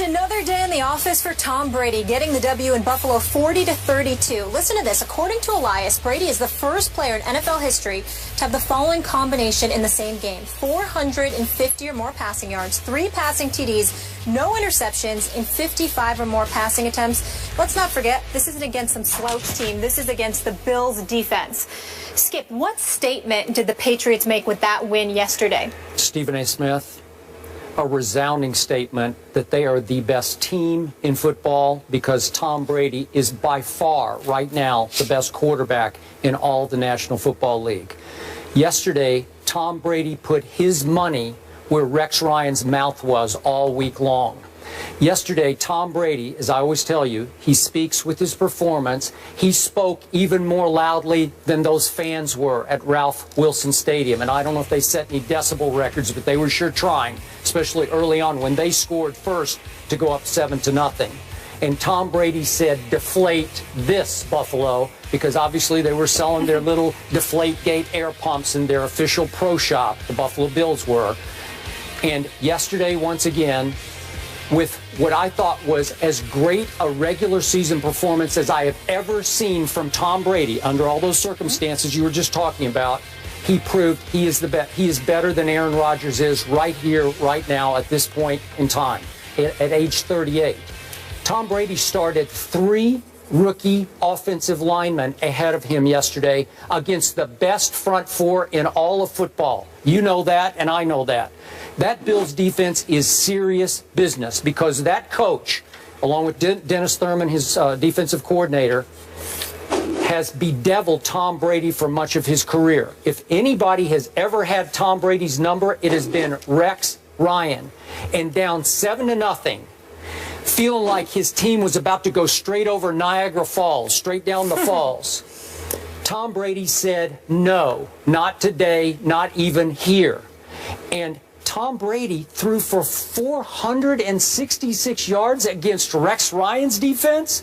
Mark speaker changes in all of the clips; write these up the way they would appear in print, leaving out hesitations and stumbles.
Speaker 1: another day in the office for Tom Brady, getting the W in Buffalo 40-32. Listen to this. According to Elias, Brady is the first player in NFL history to have the following combination in the same game: 450 or more passing yards, 3 passing TDs, no interceptions, in 55 or more passing attempts. Let's not forget, this isn't against some slouch team. This is against the Bills defense. Skip, what statement did the Patriots make with that win yesterday?
Speaker 2: Stephen A. Smith, a resounding statement that they are the best team in football because Tom Brady is by far, right now, the best quarterback in all the National Football League. Yesterday, Tom Brady put his money where Rex Ryan's mouth was all week long. Yesterday, Tom Brady, as I always tell you, he speaks with his performance. He spoke even more loudly than those fans were at Ralph Wilson Stadium. And I don't know if they set any decibel records, but they were sure trying, especially early on when they scored first to go up 7-0. And Tom Brady said, "Deflate this, Buffalo," because obviously they were selling their little Deflategate air pumps in their official pro shop, the Buffalo Bills were. And yesterday, once again, with what I thought was as great a regular season performance as I have ever seen from Tom Brady under all those circumstances you were just talking about, he proved he is the best. He is better than Aaron Rodgers is right here, right now, at this point in time, at age 38. Tom Brady started 3 rookie offensive linemen ahead of him yesterday against the best front 4 in all of football. You know that, and I know that. That Bills defense is serious business because that coach, along with Dennis Thurman, his defensive coordinator, has bedeviled Tom Brady for much of his career. If anybody has ever had Tom Brady's number, it has been Rex Ryan. And down 7-0, feeling like his team was about to go straight over Niagara Falls, straight down the falls, Tom Brady said, "No, not today, not even here." And Tom Brady threw for 466 yards against Rex Ryan's defense.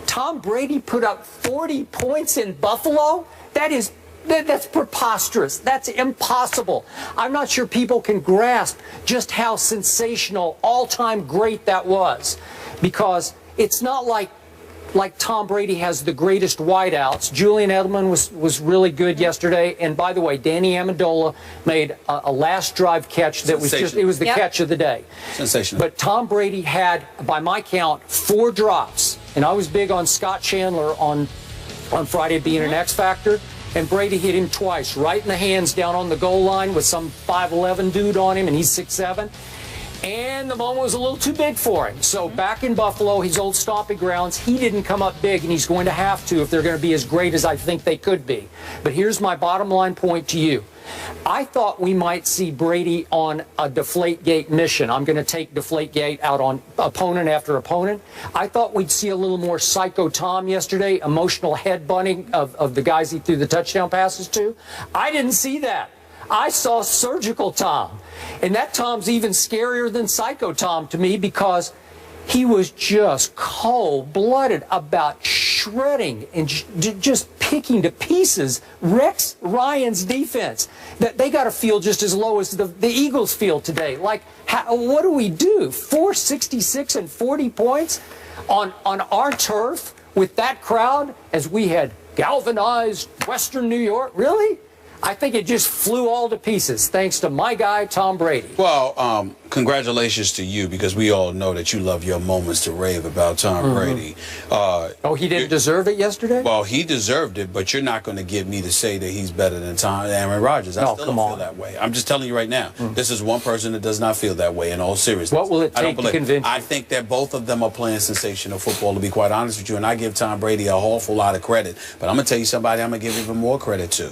Speaker 2: Tom Brady put up 40 points in Buffalo. That's preposterous. That's impossible. I'm not sure people can grasp just how sensational, all-time great that was, because it's not like Tom Brady has the greatest wideouts. Julian Edelman was really good yesterday. And by the way, Danny Amendola made a last drive catch that was just, it was the catch of the day. Sensational. But Tom Brady had, by my count, 4 drops. And I was big on Scott Chandler on Friday being an X factor. And Brady hit him twice, right in the hands down on the goal line with some 5'11" dude on him, and he's 6'7". And the moment was a little too big for him. So back in Buffalo, his old stomping grounds, he didn't come up big, and he's going to have to if they're going to be as great as I think they could be. But here's my bottom line point to you. I thought we might see Brady on a Deflategate mission. I'm going to take Deflategate out on opponent after opponent. I thought we'd see a little more Psycho Tom yesterday, emotional headbutting of the guys he threw the touchdown passes to. I didn't see that. I saw Surgical Tom. And that Tom's even scarier than Psycho Tom to me because he was just cold-blooded about shredding and just picking to pieces Rex Ryan's defense. That they got to feel just as low as the Eagles feel today. Like, what do we do? 466 and 40 points on our turf with that crowd as we had galvanized Western New York? Really? I think it just flew all to pieces, thanks to my guy, Tom Brady.
Speaker 3: Well, congratulations to you, because we all know that you love your moments to rave about Tom Brady.
Speaker 2: Oh, he didn't deserve it yesterday?
Speaker 3: Well, he deserved it, but you're not going to get me to say that he's better than Aaron Rodgers. I still don't feel that way. I'm just telling you right now, this is one person that does not feel that way in all seriousness.
Speaker 2: What will it take to convince you?
Speaker 3: I think that both of them are playing sensational football, to be quite honest with you, and I give Tom Brady a awful lot of credit. But I'm going to tell you somebody I'm going to give even more credit to.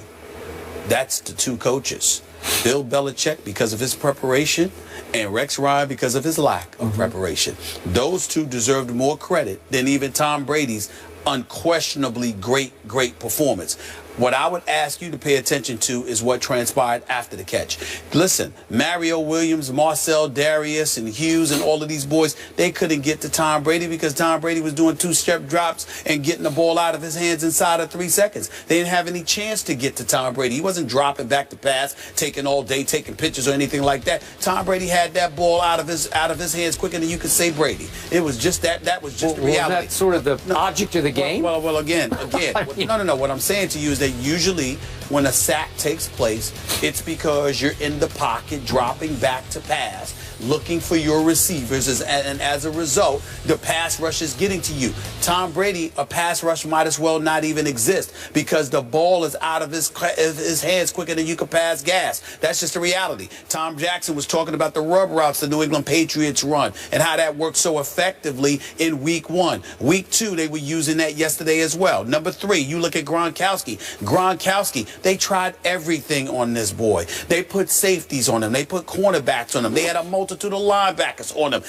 Speaker 3: That's the 2 coaches. Bill Belichick, because of his preparation, and Rex Ryan, because of his lack of preparation. Those 2 deserved more credit than even Tom Brady's unquestionably great performance. What I would ask you to pay attention to is what transpired after the catch. Listen, Mario Williams, Marcel Darius, and Hughes, and all of these boys, they couldn't get to Tom Brady because Tom Brady was doing two-step drops and getting the ball out of his hands inside of 3 seconds. They didn't have any chance to get to Tom Brady. He wasn't dropping back to pass, taking all day, taking pictures or anything like that. Tom Brady had that ball out of his hands quicker than you could say Brady. It was just that was just the reality.
Speaker 2: Well, that's sort of the object of the game.
Speaker 3: Well, again. No. What I'm saying to you is that usually when a sack takes place, it's because you're in the pocket, dropping back to pass, looking for your receivers, and as a result, the pass rush is getting to you. Tom Brady, a pass rush might as well not even exist because the ball is out of his hands quicker than you can pass gas. That's just the reality. Tom Jackson was talking about the rub routes the New England Patriots run and how that worked so effectively in week 1. Week 2, they were using that yesterday as well. Number 3, you look at Gronkowski. They tried everything on this boy. They put safeties on him. They put cornerbacks on him. They had a multitude of linebackers on him.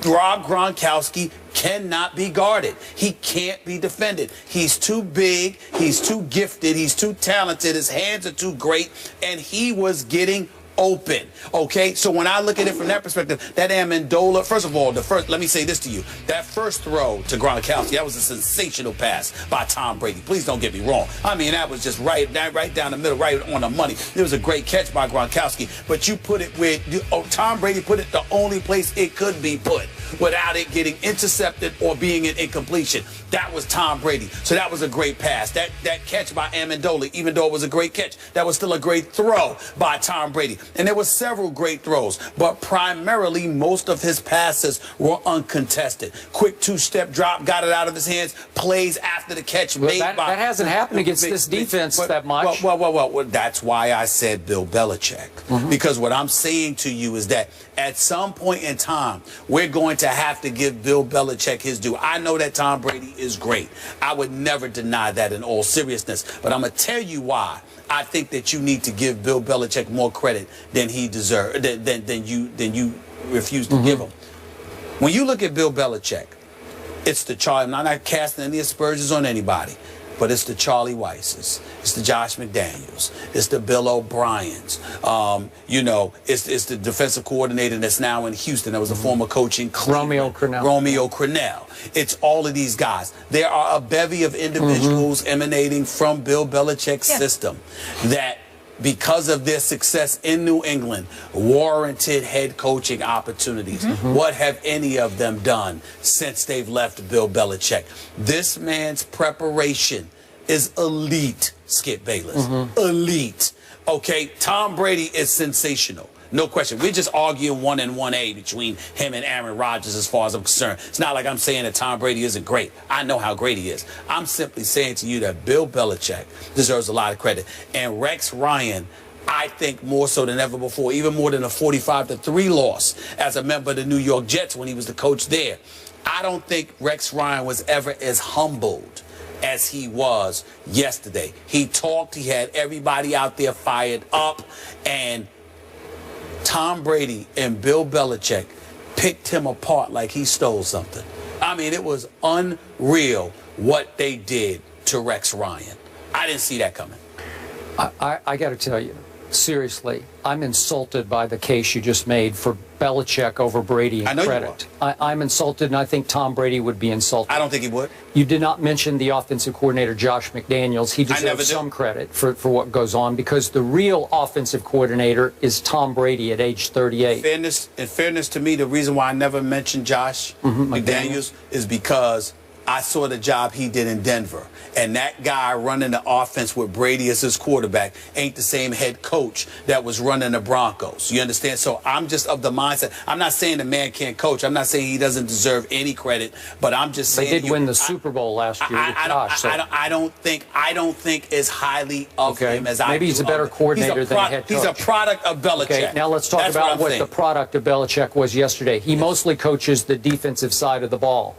Speaker 3: Rob Gronkowski cannot be guarded. He can't be defended. He's too big. He's too gifted. He's too talented. His hands are too great. And he was getting open. Okay, so when I look at it from that perspective, that Amendola, first of all, let me say this to you. That first throw to Gronkowski, that was a sensational pass by Tom Brady. Please don't get me wrong. I mean, that was just right down the middle, right on the money. It was a great catch by Gronkowski, but you put it where Tom Brady put it the only place it could be put without it getting intercepted or being an incompletion. That was Tom Brady. So that was a great pass. That catch by Amendola, even though it was a great catch, that was still a great throw by Tom Brady. And there were several great throws, but primarily most of his passes were uncontested. Quick two-step drop, got it out of his hands, plays after the catch made by...
Speaker 2: That hasn't happened against this defense that much.
Speaker 3: Well, that's why I said Bill Belichick. Because what I'm saying to you is that at some point in time, we're going to have to give Bill Belichick his due. I know that Tom Brady is great. I would never deny that in all seriousness. But I'm going to tell you why I think that you need to give Bill Belichick more credit than he deserves, than you refuse to give him. When you look at Bill Belichick, it's the Charlie. I'm not casting any aspersions on anybody, but it's the Charlie Weisses, it's the Josh McDaniels, it's the Bill O'Briens. It's the defensive coordinator that's now in Houston. That was a former coach in Cleveland, Romeo Crennel. It's all of these guys. There are a bevy of individuals emanating from Bill Belichick's system that, because of their success in New England, warranted head coaching opportunities. What have any of them done since they've left Bill Belichick? This man's preparation is elite, Skip Bayless. Elite. Okay, Tom Brady is sensational. No question. We're just arguing 1 and 1A between him and Aaron Rodgers as far as I'm concerned. It's not like I'm saying that Tom Brady isn't great. I know how great he is. I'm simply saying to you that Bill Belichick deserves a lot of credit. And Rex Ryan, I think more so than ever before, even more than a 45-3 loss as a member of the New York Jets when he was the coach there. I don't think Rex Ryan was ever as humbled as he was yesterday. He talked. He had everybody out there fired up, and Tom Brady and Bill Belichick picked him apart like he stole something. I mean, it was unreal what they did to Rex Ryan. I didn't see that coming.
Speaker 2: I got to tell you, seriously, I'm insulted by the case you just made for Belichick over Brady in credit. I'm insulted, and I think Tom Brady would be insulted.
Speaker 3: I don't think he would.
Speaker 2: You did not mention the offensive coordinator, Josh McDaniels. He deserves some credit for what goes on, because the real offensive coordinator is Tom Brady at age 38.
Speaker 3: In fairness to me, the reason why I never mentioned Josh McDaniels is because I saw the job he did in Denver. And that guy running the offense with Brady as his quarterback ain't the same head coach that was running the Broncos. You understand? So I'm just of the mindset. I'm not saying the man can't coach. I'm not saying he doesn't deserve any credit. But I'm just saying
Speaker 2: they did win the Super Bowl last year with Josh.
Speaker 3: I don't think as highly of him as I do.
Speaker 2: Maybe he's a better coordinator than a head coach.
Speaker 3: He's a product of Belichick.
Speaker 2: Okay, now let's talk about what the product of Belichick was yesterday. He mostly coaches the defensive side of the ball.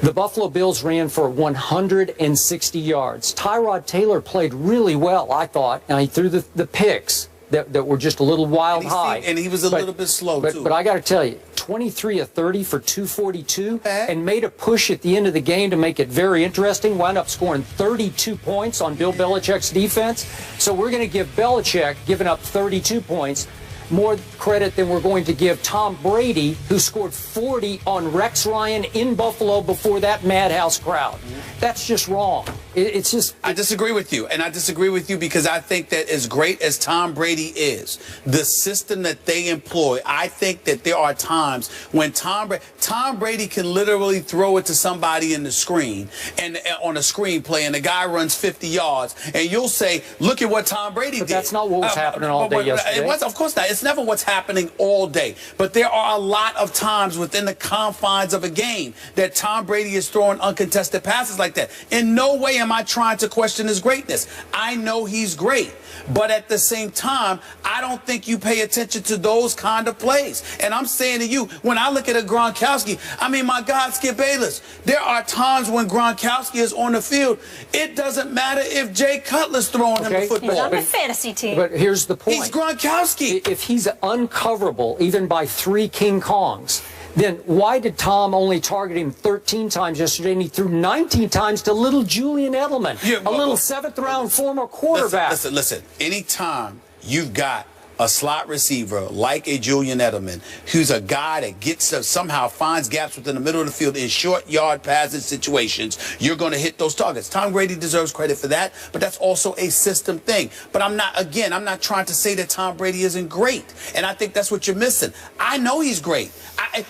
Speaker 2: The Buffalo Bills ran for 160 yards. Tyrod Taylor played really well, I thought. Now, he threw the picks, that were just a little wild high.
Speaker 3: And he was a little bit slow, too.
Speaker 2: But I got to tell you, 23 of 30 for 242 and made a push at the end of the game to make it very interesting. Wound up scoring 32 points on Bill Belichick's defense. So we're going to give Belichick, giving up 32 points, more credit than we're going to give Tom Brady, who scored 40 on Rex Ryan in Buffalo before that madhouse crowd. That's just wrong. It's just...
Speaker 3: I disagree with you, and I disagree with you because I think that as great as Tom Brady is, the system that they employ, I think that there are times when Tom Brady can literally throw it to somebody in the screen, and on a screenplay, and the guy runs 50 yards, and you'll say, look at what Tom Brady did.
Speaker 2: That's not what was happening all day yesterday.
Speaker 3: It was, of course not. It's never what's happening all day. But there are a lot of times within the confines of a game that Tom Brady is throwing uncontested passes like that. In no way am I trying to question his greatness. I know he's great. But at the same time, I don't think you pay attention to those kind of plays. And I'm saying to you, when I look at a Gronkowski, I mean, my God, Skip Bayless, there are times when Gronkowski is on the field. It doesn't matter if Jay Cutler's throwing him the football.
Speaker 1: He's on the fantasy team.
Speaker 2: But here's the point.
Speaker 3: He's Gronkowski.
Speaker 2: If he's uncoverable, even by 3 King Kongs, then why did Tom only target him 13 times yesterday and he threw 19 times to little Julian Edelman, a little 7th-round former quarterback?
Speaker 3: Listen. Anytime you've got a slot receiver like a Julian Edelman, who's a guy that gets somehow finds gaps within the middle of the field in short yard passing situations, you're going to hit those targets. Tom Brady deserves credit for that, but that's also a system thing. But I'm not trying to say that Tom Brady isn't great, and I think that's what you're missing. I know he's great.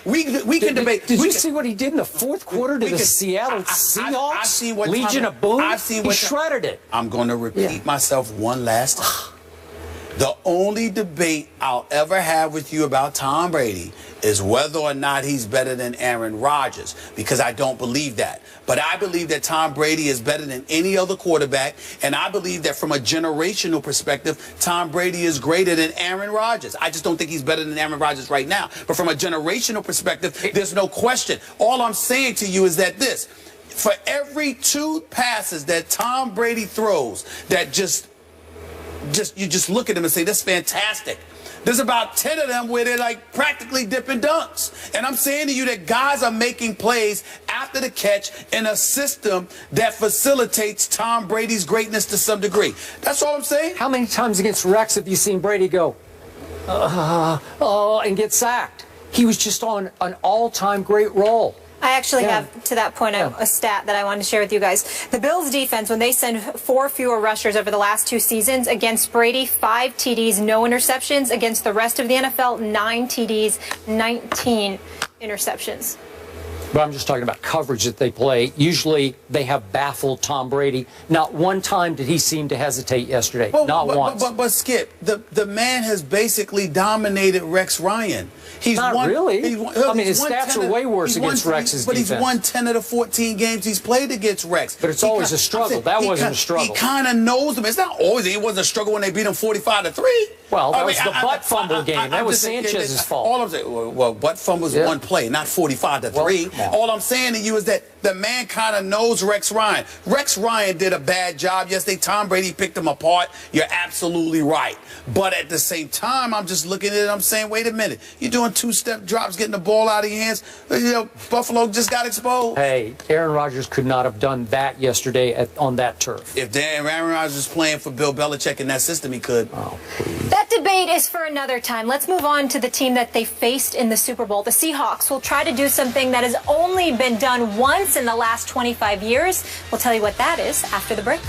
Speaker 3: We can debate.
Speaker 2: Did you see what he did in the 4th quarter to the Seattle Seahawks?
Speaker 3: I've seen what
Speaker 2: Legion of Boom.
Speaker 3: He
Speaker 2: shredded it.
Speaker 3: I'm going to repeat myself one last time. The only debate I'll ever have with you about Tom Brady is whether or not he's better than Aaron Rodgers, because I don't believe that. But I believe that Tom Brady is better than any other quarterback, and I believe that from a generational perspective, Tom Brady is greater than Aaron Rodgers. I just don't think he's better than Aaron Rodgers right now. But from a generational perspective, there's no question. All I'm saying to you is that for every 2 passes that Tom Brady throws that you just look at them and say, that's fantastic. There's about 10 of them where they're like practically dipping dunks. And I'm saying to you that guys are making plays after the catch in a system that facilitates Tom Brady's greatness to some degree. That's all I'm saying.
Speaker 2: How many times against Rex have you seen Brady go, and get sacked? He was just on an all-time great roll.
Speaker 1: I actually have, to that point, a stat that I wanted to share with you guys. The Bills' defense, when they send 4 fewer rushers over the last 2 seasons, against Brady, 5 TDs, no interceptions. Against the rest of the NFL, 9 TDs, 19 interceptions.
Speaker 2: But I'm just talking about coverage that they play. Usually they have baffled Tom Brady. Not one time did he seem to hesitate yesterday. Not once.
Speaker 3: But Skip, the man has basically dominated Rex Ryan.
Speaker 2: Not really. I mean, his stats are way worse against Rex's defense.
Speaker 3: But he's won 10 of the 14 games he's played against Rex.
Speaker 2: But it's always a struggle. That wasn't a struggle.
Speaker 3: He kind of knows them. It's not always. It wasn't a struggle when they beat him 45-3.
Speaker 2: Well, that was the butt fumble game. That was Sanchez's fault.
Speaker 3: All I'm saying, well, butt fumble was one play, not 45-3. All I'm saying to you is that the man kind of knows Rex Ryan. Rex Ryan did a bad job yesterday. Tom Brady picked him apart. You're absolutely right. But at the same time, I'm just looking at it. I'm saying, wait a minute. You're doing 2-step drops, getting the ball out of your hands. You know, Buffalo just got exposed.
Speaker 2: Hey, Aaron Rodgers could not have done that yesterday on that turf.
Speaker 3: If Aaron Rodgers was playing for Bill Belichick in that system, he could.
Speaker 2: Oh, please.
Speaker 1: That debate is for another time. Let's move on to the team that they faced in the Super Bowl. The Seahawks will try to do something that has only been done once in the last 25 years. We'll tell you what that is after the break.